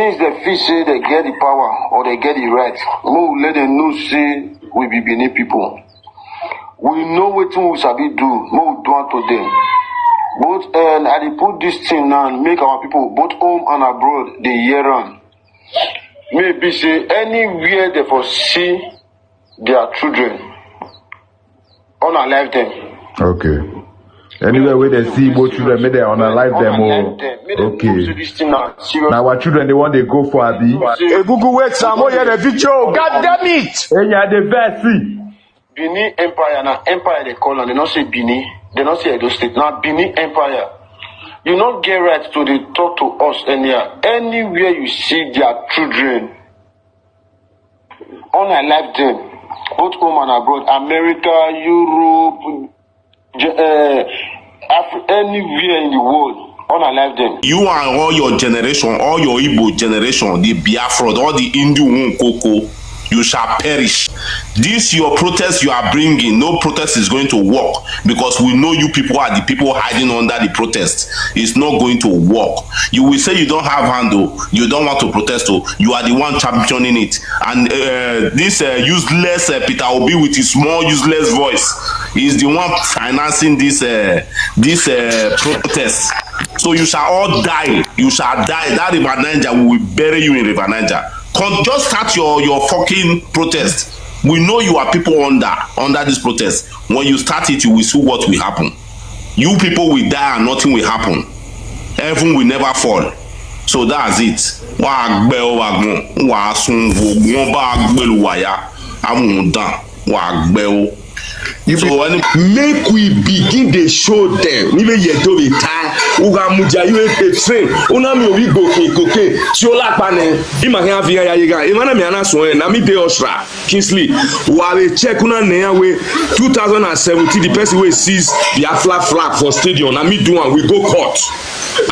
Since they feel say they get the power or they get the right, we let them know say we be Benin people. We know what we shall be do, we do unto them. Both I dey put this thing now and make our people both home and abroad the year on. Maybe say anywhere they foresee their children, unalive them. Okay. Anywhere where they see both children, may they unalive them. Okay. Now our children, they want they go for Abi. Google wait some more the video. God damn it! And yeah, the best. Benin Empire, now Empire they call and they not say Benin, they not say Edo State. Now Benin Empire. You not get right to the talk to us anywhere you see their children, unalive them, both home and abroad, America, Europe, anywhere in the world, unalive them. You and all your generation, all your Igbo generation, the Biafra, all the Indian Koko, you shall perish. This your protest you are bringing, no protest is going to work because we know you people are the people hiding under the protest. It's not going to work. You will say you don't have handle, you don't want to protest, you are the one championing it. And this useless Peter Obi with his small useless voice is the one financing this protest. So you shall all die. You shall die. That River Niger, we will bury you in River Niger. Just start your fucking protest. We know you are people under this protest. When you start it, you will see what will happen. You people will die and nothing will happen. Heaven will never fall. So that's it. So make we begin to show them. Even you do it time. Uga muja you a train. Una mi obi go koke. Si ola pane. Ima kan fi ya yiga. Imana mi ana so na mi de Osra. Kingsley. Wa we check una na we 2017 the person we sees Biafra flag for stadium. Na mi do one we go court.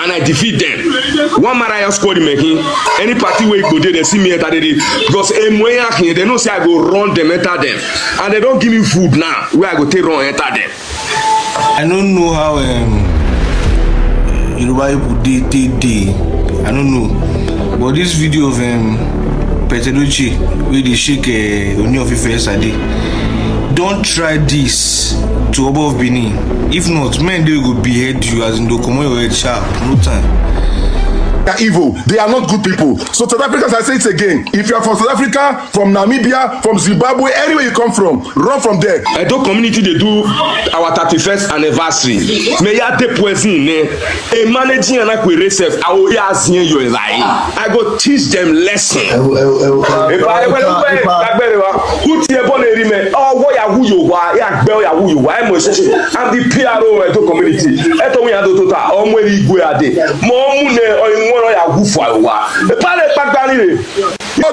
And I defeat them. One Mariah squad making any party where go there, they see me enter there because they don't say I go run them, enter them, and they don't give me food now. Where I go take run enter them. I don't know how Yoruba people day. I don't know, but this video of Petelucci where they shake Oni of Ife yesterday. Don't try this to above Benin. If not, men they will behead you as in the commonwealth sharp. No time. They are evil. They are not good people. So South Africans, I say it again. If you are from South Africa, from Namibia, from Zimbabwe, anywhere you come from, run from there. I do community they do our 31st anniversary. May ya de poison ne. A managing and I will receive. I will asking you like. I go teach them lesson. If I put your body remain. Oh, what ya who you are? Ya bell ya who you are. I'm the PRO to community. Eto we ado total. Omo Igbo ade. Mo mune o all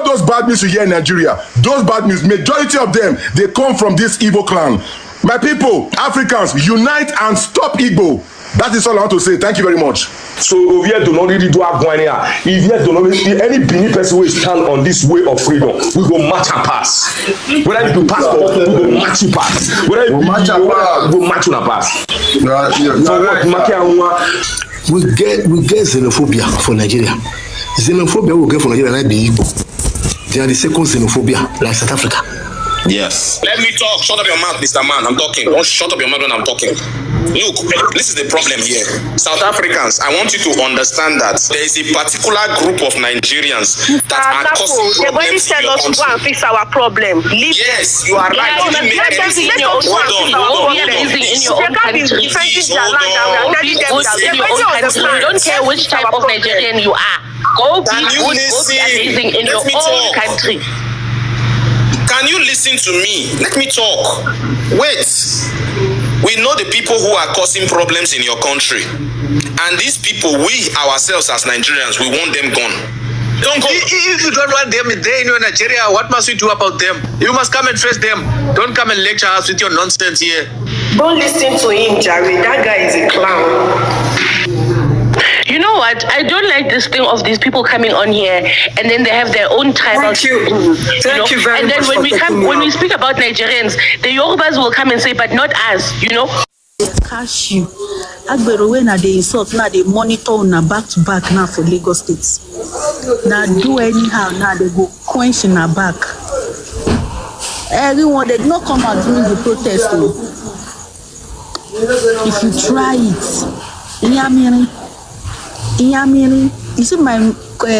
those bad news you hear in Nigeria, those bad news, majority of them, they come from this Igbo clan. My people, Africans, unite and stop Igbo. That is all I want to say. Thank you very much. So we do not really do our going here. If you do not any Benin person will stand on this way of freedom, we go march and pass. Whether you do passport, we go march you pass. Whether you march and pass, we go march and pass. We get xenophobia for Nigeria. Xenophobia we get for Nigeria like the Igbo. They are the second xenophobia like South Africa. Yes. Let me talk. Shut up your mouth, Mr. Man. I'm talking. Don't shut up your mouth when I'm talking. Look, this is the problem here. South Africans, I want you to understand that there is a particular group of Nigerians that are causing problems in your country. Go and fix our problem. Yes, you are right. Hold on. Don't care which type of Nigerian you are. Go be amazing in your own country. Can you listen to me? Let me talk. Wait. We know the people who are causing problems in your country. And these people, we ourselves as Nigerians, we want them gone. Don't go. If you don't want them there in Nigeria, what must we do about them? You must come and face them. Don't come and lecture us with your nonsense here. Don't listen to him, Jerry. That guy is a clown. You know what? I don't like this thing of these people coming on here and then they have their own tribal. Thank you. Thank you very much. And then when we speak about Nigerians, the Yorubas will come and say, but not us, you know. Cash you. Agbero when they insult now they monitor na back to back now for Lagos State. Now do anyhow now they go quench in her back. Everyone they not come out during the protest. If you try it, Inyamiri, you see my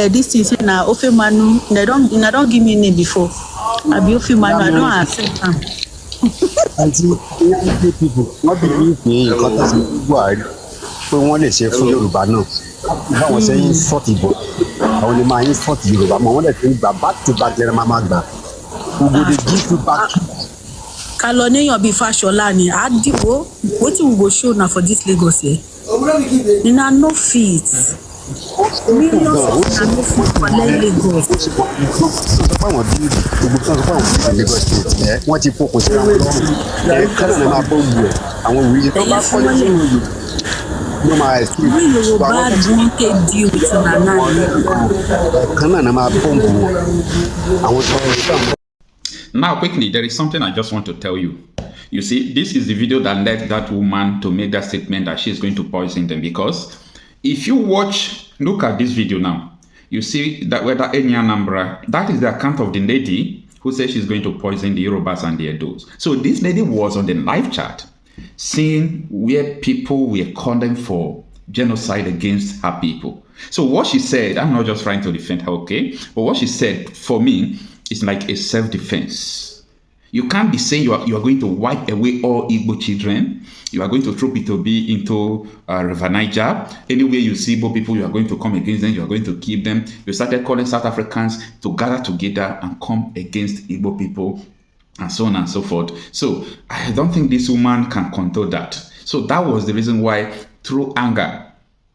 this is now Ofemanu. They don't give me name before. I be Ofemanu. I don't accept them. People not believe me in contact word. We want to say for Yoruba now. If I was saying 40 but I only mind 40 Yoruba. I want to think back to back there, Mama Gba. Who go to give you back? Kalone your be fashola ni adiwo. Wetin we go show now for this Lagos here? Na no fit. Millions of no fit for Lagos. Wọ́n ti fọkùn sí àwọn ọlọ́run kánà ní máa bọ́ wù ẹ̀ àwọn òwúrẹ́ tó bá kọ́ ní ìlú ló máa ẹ̀sìn kánà ní máa bọ́ wù àwọn tó ń sọ. Now, quickly, there is something I just want to tell you. You see, this is the video that led that woman to make that statement that she's going to poison them. Because if you look at this video now, you see that whether any Anambra, that is the account of the lady who says she's going to poison the Yorubas and the Edos. So this lady was on the live chat, seeing where people were calling for genocide against her people. So what she said, I'm not just trying to defend her, okay? But what she said, for me, is like a self-defense. You can't be saying you are going to wipe away all Igbo children. You are going to throw P2B into River Niger. Anywhere you see Igbo people, you are going to come against them. You are going to keep them. You started calling South Africans to gather together and come against Igbo people, and so on and so forth. So I don't think this woman can control that. So that was the reason why, through anger.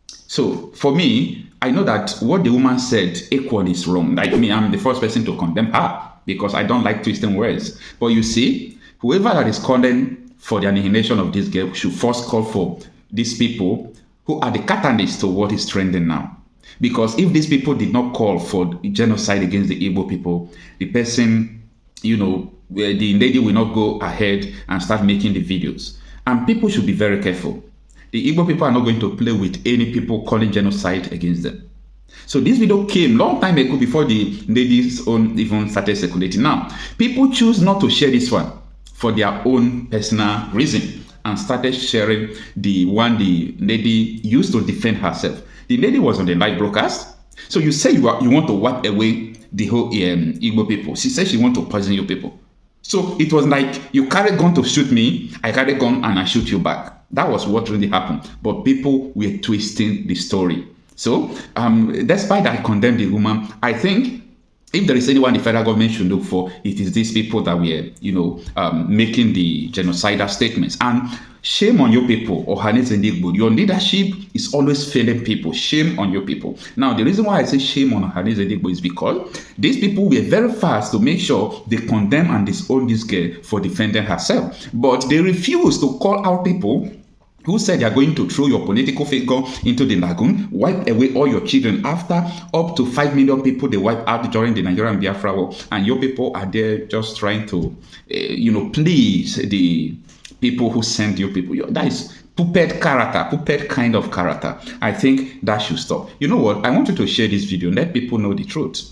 So for me, I know that what the woman said equally is wrong. Like me, I'm the first person to condemn her because I don't like twisting words. But you see, whoever that is calling for the annihilation of this girl should first call for these people who are the catalysts to what is trending now. Because if these people did not call for genocide against the Igbo people, the person, the lady will not go ahead and start making the videos. And people should be very careful. The Igbo people are not going to play with any people calling genocide against them. So this video came long time ago before the ladies' own even started circulating. Now, people choose not to share this one for their own personal reason and started sharing the one the lady used to defend herself. The lady was on the live broadcast. So you say you want to wipe away the whole Igbo people. She said she want to poison you people. So it was like, you carry gun to shoot me, I carry gun and I shoot you back. That was what really happened. But people were twisting the story. So, despite I condemn the woman, I think if there is anyone the federal government should look for, it is these people that were, making the genocidal statements. And shame on you people, Ohanes and Igbo. Your leadership is always failing people. Shame on you people. Now, the reason why I say shame on Ohanes and Igbo is because these people were very fast to make sure they condemn and disown this girl for defending herself. But they refused to call out people who said they are going to throw your political figure into the lagoon, wipe away all your children after up to 5 million people they wiped out during the Nigerian Biafra war. And your people are there just trying to, please the people who send you people. That is puppet kind of character. I think that should stop. You know what? I want you to share this video and let people know the truth.